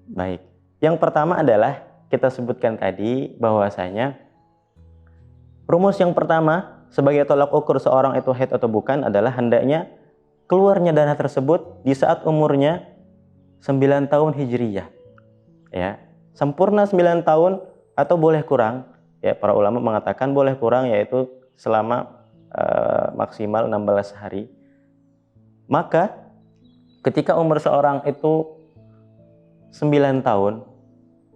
Baik. Yang pertama adalah kita sebutkan tadi bahwasanya rumus yang pertama sebagai tolak ukur seorang itu haid atau bukan adalah hendaknya keluarnya darah tersebut di saat umurnya 9 tahun Hijriyah. Ya. Sempurna 9 tahun atau boleh kurang. Ya, para ulama mengatakan boleh kurang, yaitu selama maksimal 16 hari. Maka ketika umur seorang itu 9 tahun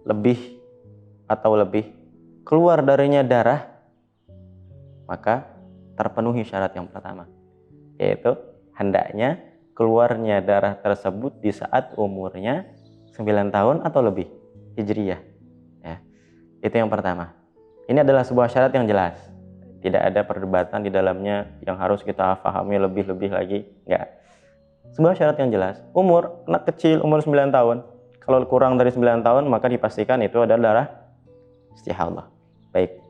lebih atau lebih keluar darinya darah, maka terpenuhi syarat yang pertama, yaitu hendaknya keluarnya darah tersebut di saat umurnya 9 tahun atau lebih Hijriyah. Ya, itu yang pertama. Ini adalah sebuah syarat yang jelas, tidak ada perdebatan di dalamnya yang harus kita pahami lebih-lebih lagi, enggak. Sebuah syarat yang jelas. Umur anak kecil umur 9 tahun, kalau kurang dari 9 tahun maka dipastikan itu adalah darah istihadah. Baik.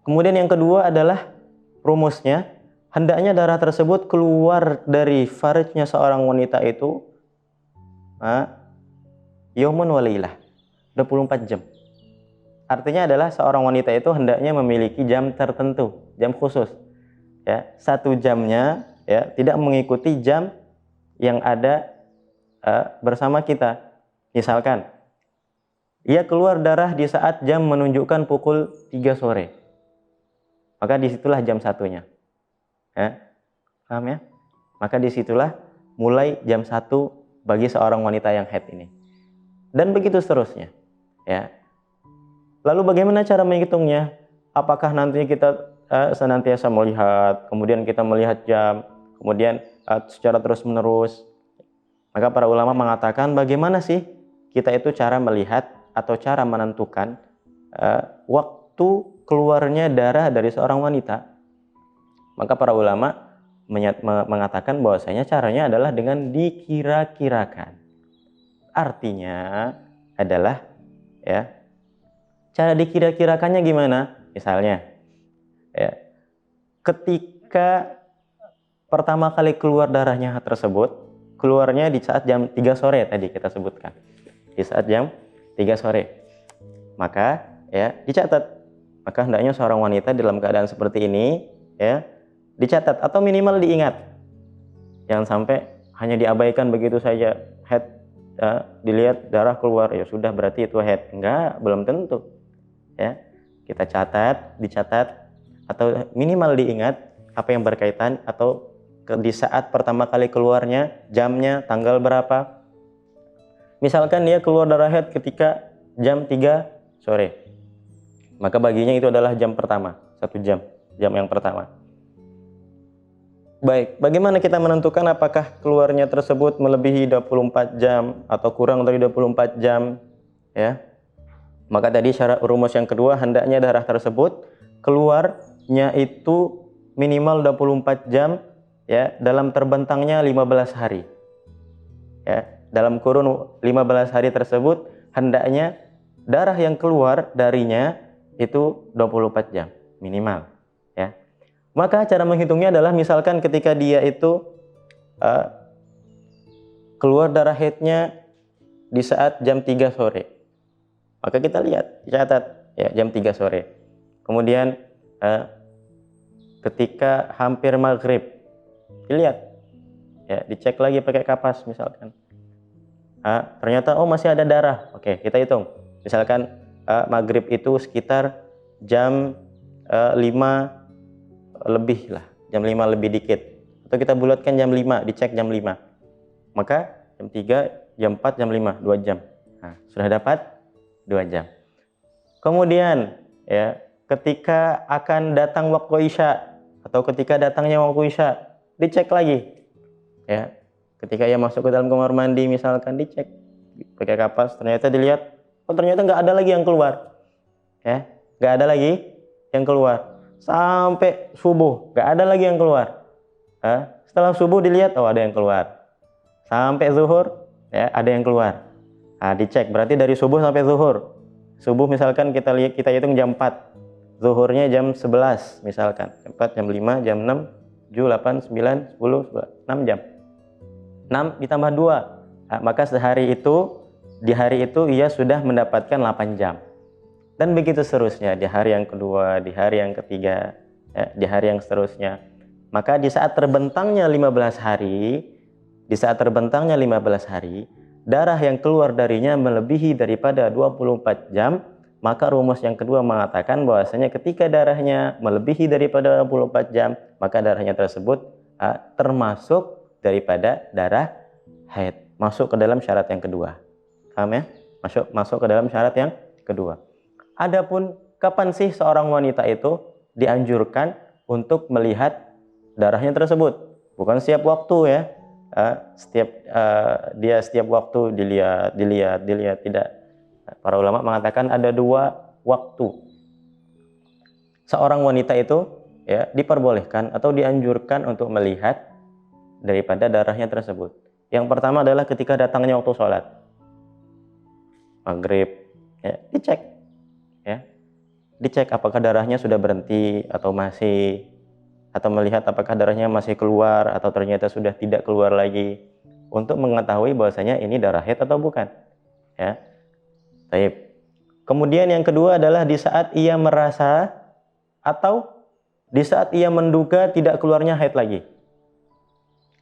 Kemudian yang kedua adalah rumusnya, hendaknya darah tersebut keluar dari farjnya seorang wanita itu yaumun wa lailah, 24 jam. Artinya adalah seorang wanita itu hendaknya memiliki jam tertentu, jam khusus. Ya, 1 jamnya ya tidak mengikuti jam yang ada bersama kita. Misalkan ia keluar darah di saat jam menunjukkan pukul 3 sore, maka disitulah jam satunya. Ya, paham ya? Maka disitulah mulai jam 1 bagi seorang wanita yang haid ini. Dan begitu seterusnya. Ya. Lalu bagaimana cara menghitungnya? Apakah nantinya kita senantiasa melihat, kemudian kita melihat jam, kemudian secara terus-menerus? Maka para ulama mengatakan bagaimana sih kita itu cara melihat atau cara menentukan waktu keluarnya darah dari seorang wanita. Maka para ulama mengatakan bahwasanya caranya adalah dengan dikira-kirakan. Artinya adalah ya, cara dikira-kirakannya gimana? Misalnya ya, ketika pertama kali keluar darahnya tersebut, keluarnya di saat jam 3 sore tadi kita sebutkan. Di saat jam 3 sore. Maka ya dicatat. Maka hendaknya seorang wanita dalam keadaan seperti ini ya dicatat atau minimal diingat. Jangan sampai hanya diabaikan begitu saja. Haid dilihat darah keluar, ya sudah berarti itu haid. Enggak, belum tentu. Ya. Kita dicatat atau minimal diingat apa yang berkaitan atau di saat pertama kali keluarnya, jamnya, tanggal berapa. Misalkan dia keluar darah haid ketika jam 3 sore. Maka baginya itu adalah jam pertama, 1 jam yang pertama. Baik, bagaimana kita menentukan apakah keluarnya tersebut melebihi 24 jam atau kurang dari 24 jam? Ya. Maka tadi syarat rumus yang kedua, hendaknya darah tersebut keluarnya itu minimal 24 jam ya, dalam terbentangnya 15 hari. Ya, dalam kurun 15 hari tersebut hendaknya darah yang keluar darinya itu 24 jam minimal, ya. Maka cara menghitungnya adalah misalkan ketika dia itu keluar darah haidnya di saat jam 3 sore. Maka kita lihat, catat ya jam 3 sore. Kemudian ketika hampir maghrib, dilihat ya, dicek lagi pakai kapas misalkan. Ternyata masih ada darah. Oke, kita hitung. Misalkan maghrib itu sekitar jam 5 lebih lah, jam 5 lebih dikit. Atau kita bulatkan jam 5, dicek jam 5. Maka jam 3, jam 4, jam 5, 2 jam. Nah, sudah dapat 2 jam. Kemudian ya, ketika akan datang waktu Isya atau ketika datangnya waktu Isya, dicek lagi. Ya. Ketika ia masuk ke dalam kamar mandi misalkan, dicek pakai kapas, ternyata dilihat ternyata nggak ada lagi yang keluar. Ya, nggak ada lagi yang keluar. Sampai subuh nggak ada lagi yang keluar. Setelah subuh dilihat ada yang keluar. Sampai zuhur ya ada yang keluar. Dicek berarti dari subuh sampai zuhur. Subuh misalkan kita hitung jam 4. Zuhurnya jam 11 misalkan. Jam 4, jam 5, jam 6, 7, 8, 9, 10, 6 jam. 6 ditambah 2. Maka sehari itu di hari itu ia sudah mendapatkan 8 jam. Dan begitu seterusnya, di hari yang kedua, di hari yang ketiga, ya, di hari yang seterusnya. Maka di saat terbentangnya 15 hari, darah yang keluar darinya melebihi daripada 24 jam, maka rumus yang kedua mengatakan bahwasanya ketika darahnya melebihi daripada 24 jam, maka darahnya tersebut termasuk daripada darah haid, masuk ke dalam syarat yang kedua. Paham ya? Masuk ke dalam syarat yang kedua. Adapun kapan sih seorang wanita itu dianjurkan untuk melihat darahnya tersebut? Bukan setiap waktu ya. Setiap waktu dilihat, tidak. Para ulama mengatakan ada 2 waktu. Seorang wanita itu ya diperbolehkan atau dianjurkan untuk melihat daripada darahnya tersebut. Yang pertama adalah ketika datangnya waktu sholat maghrib, ya, dicek apakah darahnya sudah berhenti atau masih, atau melihat apakah darahnya masih keluar atau ternyata sudah tidak keluar lagi, untuk mengetahui bahwasanya ini darah haid atau bukan, ya. Baik. Kemudian yang kedua adalah di saat ia merasa atau di saat ia menduga tidak keluarnya haid lagi.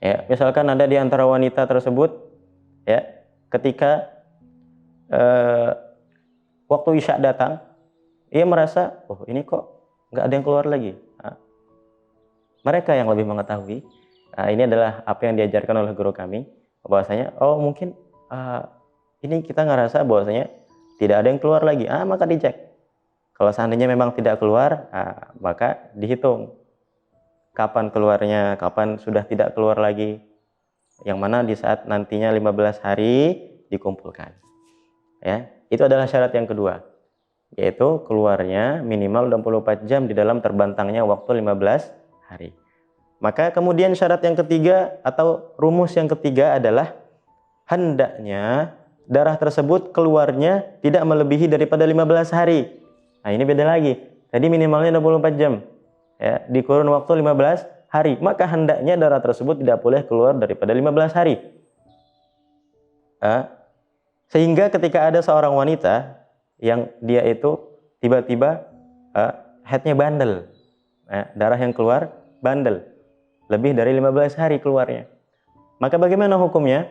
Ya, misalkan ada di antara wanita tersebut ya, ketika waktu isya datang, ia merasa, oh ini kok nggak ada yang keluar lagi. Mereka yang lebih mengetahui. Ini adalah apa yang diajarkan oleh guru kami, bahwasanya oh mungkin ini kita ngerasa bahwasanya tidak ada yang keluar lagi. Maka dicek. Kalau seandainya memang tidak keluar, maka dihitung kapan keluarnya, kapan sudah tidak keluar lagi. Yang mana di saat nantinya 15 hari dikumpulkan. Ya, itu adalah syarat yang kedua, yaitu keluarnya minimal 24 jam di dalam terbentangnya waktu 15 hari. Maka kemudian syarat yang ketiga atau rumus yang ketiga adalah hendaknya darah tersebut keluarnya tidak melebihi daripada 15 hari. Nah, ini beda lagi. Tadi minimalnya 24 jam. Ya, di kurun waktu 15 hari. Maka hendaknya darah tersebut tidak boleh keluar daripada 15 hari. Sehingga ketika ada seorang wanita yang dia itu tiba-tiba haidnya bandel, darah yang keluar bandel, lebih dari 15 hari keluarnya, maka bagaimana hukumnya?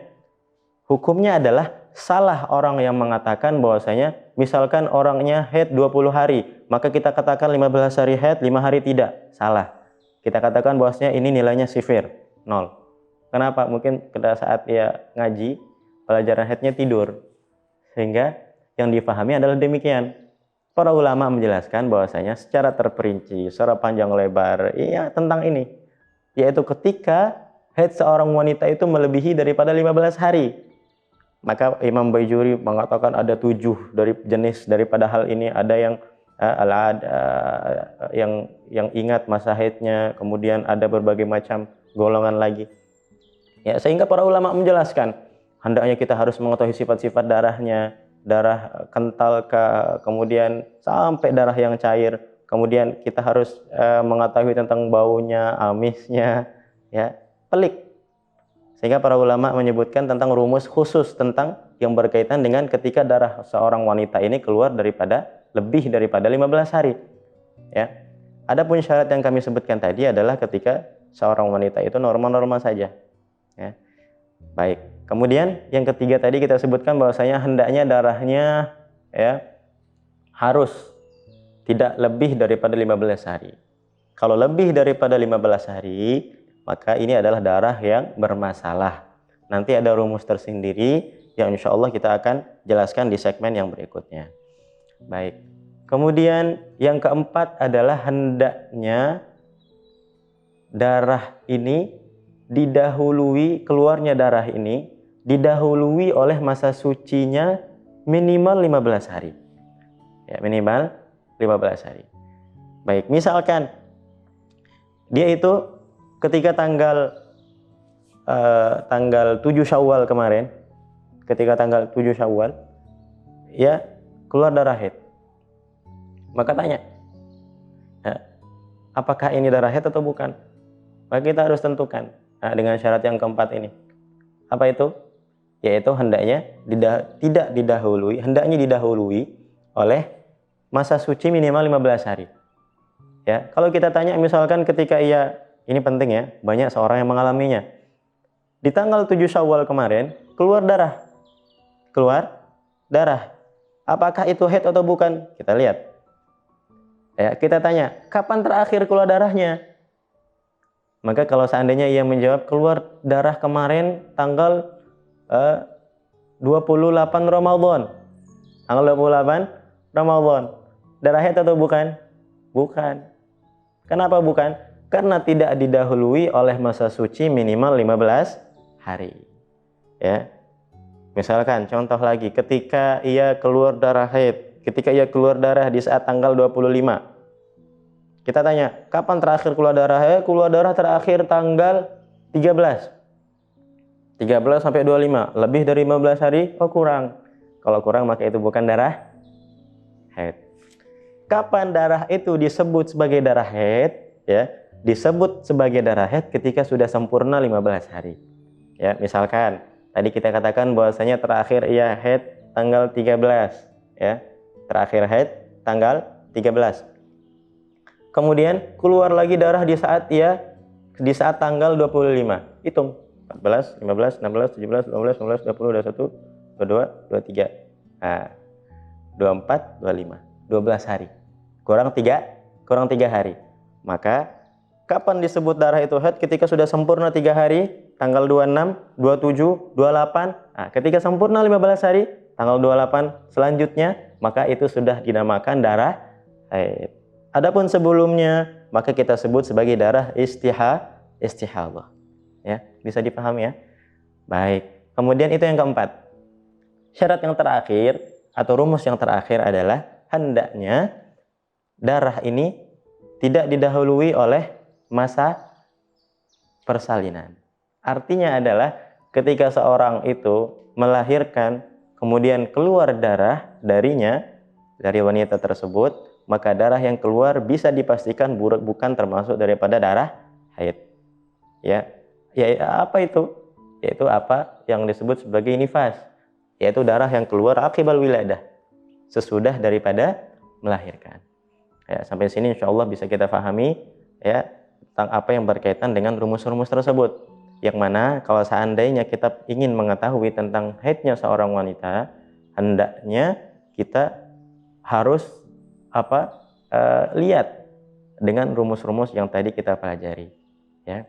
Hukumnya adalah salah orang yang mengatakan bahwasanya misalkan orangnya haid 20 hari, maka kita katakan 15 hari haid, 5 hari tidak. Salah. Kita katakan bahwasanya ini nilainya sifir, 0. Kenapa? Mungkin pada saat ia ngaji, pelajaran haidnya tidur. Sehingga yang difahami adalah demikian. Para ulama menjelaskan bahwasanya secara terperinci, secara panjang lebar, iya tentang ini, yaitu ketika haid seorang wanita itu melebihi daripada 15 hari. Maka Imam Baijuri mengatakan ada 7 dari jenis daripada hal ini. Ada yang yang ingat masa haidnya, kemudian ada berbagai macam golongan lagi. Ya, sehingga para ulama menjelaskan hendaknya kita harus mengetahui sifat-sifat darahnya, darah kental kemudian sampai darah yang cair. Kemudian kita harus mengetahui tentang baunya, amisnya, ya, pelik. Sehingga para ulama menyebutkan tentang rumus khusus tentang yang berkaitan dengan ketika darah seorang wanita ini keluar lebih daripada 15 hari. Ya. Adapun syarat yang kami sebutkan tadi adalah ketika seorang wanita itu normal-normal saja. Ya. Baik. Kemudian yang ketiga tadi kita sebutkan bahwasanya hendaknya darahnya ya harus tidak lebih daripada 15 hari. Kalau lebih daripada 15 hari, maka ini adalah darah yang bermasalah. Nanti ada rumus tersendiri yang insya Allah kita akan jelaskan di segmen yang berikutnya. Baik. Kemudian yang keempat adalah hendaknya darah ini keluarnya darah ini didahului oleh masa sucinya minimal 15 hari. Ya, minimal 15 hari. Baik, misalkan dia itu ketika tanggal 7 Syawal kemarin, ketika tanggal 7 Syawal ya keluar darah haid. Maka tanya, ya, apakah ini darah haid atau bukan? Maka kita harus tentukan dengan syarat yang keempat ini. Apa itu? yaitu hendaknya didahului oleh masa suci minimal 15 hari. Ya, kalau kita tanya misalkan ketika ini penting ya, banyak seorang yang mengalaminya. Di tanggal 7 Syawal kemarin keluar darah. Apakah itu haid atau bukan? Kita lihat. Ya, kita tanya, kapan terakhir keluar darahnya? Maka kalau seandainya ia menjawab keluar darah kemarin tanggal 28 Ramadan. Tanggal 28 Ramadan. Darah haid atau bukan? Bukan. Kenapa bukan? Karena tidak didahului oleh masa suci minimal 15 hari. Ya. Misalkan contoh lagi, ketika ia keluar darah di saat tanggal 25. Kita tanya, kapan terakhir keluar darah? Keluar darah terakhir tanggal 13 sampai 25. Lebih dari 15 hari? Oh, kurang. Kalau kurang maka itu bukan darah haid. Kapan darah itu disebut sebagai darah haid? Ya, disebut sebagai darah haid ketika sudah sempurna 15 hari. Ya, misalkan tadi kita katakan bahwasanya terakhir ia haid tanggal 13, ya. Terakhir haid tanggal 13. Kemudian keluar lagi darah di saat tanggal 25. Hitung 14, 15, 16, 17, 18, 19, 20, 21, 22, 23. Nah, 24, 25. 12 hari. Kurang 3 hari. Maka kapan disebut darah itu haid? Ketika sudah sempurna 3 hari, tanggal 26, 27, 28. Nah, ketika sempurna 15 hari, tanggal 28 selanjutnya, maka itu sudah dinamakan darah haid. Adapun sebelumnya, maka kita sebut sebagai darah istihadah. Ya, bisa dipahami ya? Baik. Kemudian itu yang keempat. Syarat yang terakhir atau rumus yang terakhir adalah hendaknya darah ini tidak didahului oleh masa persalinan. Artinya adalah ketika seorang itu melahirkan kemudian keluar darah dari wanita tersebut, maka darah yang keluar bisa dipastikan bukan termasuk daripada darah haid. Ya, apa itu? Yaitu apa yang disebut sebagai nifas, yaitu darah yang keluar akibal wiladah, sesudah daripada melahirkan. Ya, sampai sini insya Allah bisa kita pahami ya tentang apa yang berkaitan dengan rumus-rumus tersebut. Yang mana kalau seandainya kita ingin mengetahui tentang haidnya seorang wanita, hendaknya kita harus lihat dengan rumus-rumus yang tadi kita pelajari. Ya,